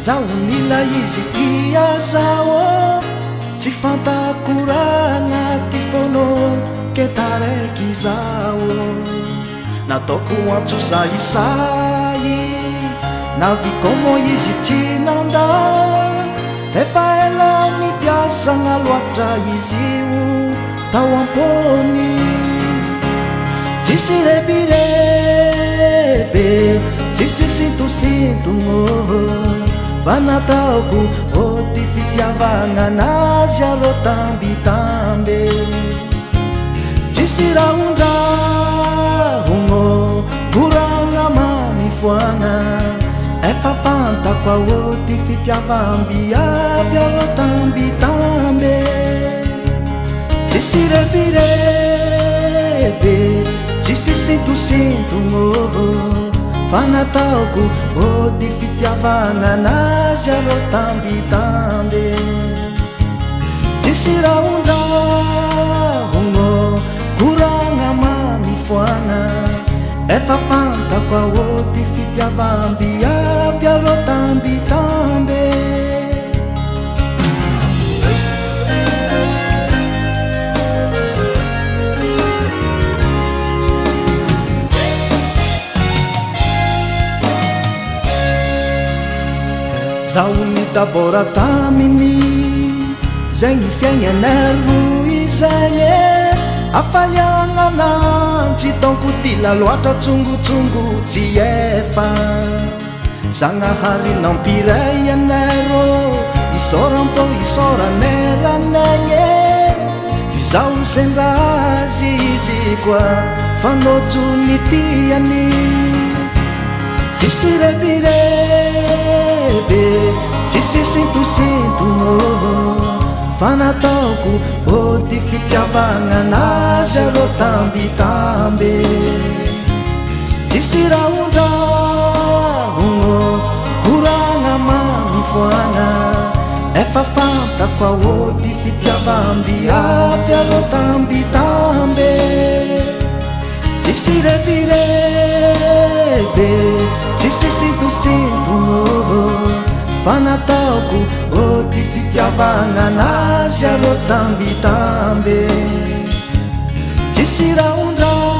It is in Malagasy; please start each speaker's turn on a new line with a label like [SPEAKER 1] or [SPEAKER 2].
[SPEAKER 1] Zao nila izy tia zao tsy fantakorana ty fono ketaraiky zao nataoko antso saisay navikomo izy tsy nanda efa ela mipiasa gnaloatra izy io tao ampony tsisy repirebe tsisy sintosintono fa nataoko ty fitiavagna anazy alo tambitambe tsisy rahondrahono koragna mamifoagna efa fantako ao ty fitiavambiavy alo tambitambe tsisy repirebe tsisy sintosintono fa nataoko ty fitiavagna anazy alo tambitambe tsisy rahondrahono koragna mamifoagna efa fantako ao ty fitiavambiavy alo tambitambe zaho nidabora taminy zegny fiaignanay roy zegny afaliagna ananjy donko ty laloatra tsongotsongo tsy efa zagnahary nampiray anay rô isorampo isoraneranagny fizaho sendrazy izy koa fanojony tiany tsisy repirebe tsisy sintosintono fa nataoko ty fitiavagna anazy alo tambitambe tsisy rahondrahono koragna mamifoagna efa fantako ao ty fitiavambiavy alo tambitambe tsisy repirebe tsisy sintosintono fa nataoko ty fitiavagna anazy alo tambitambe tsisy rahondrahono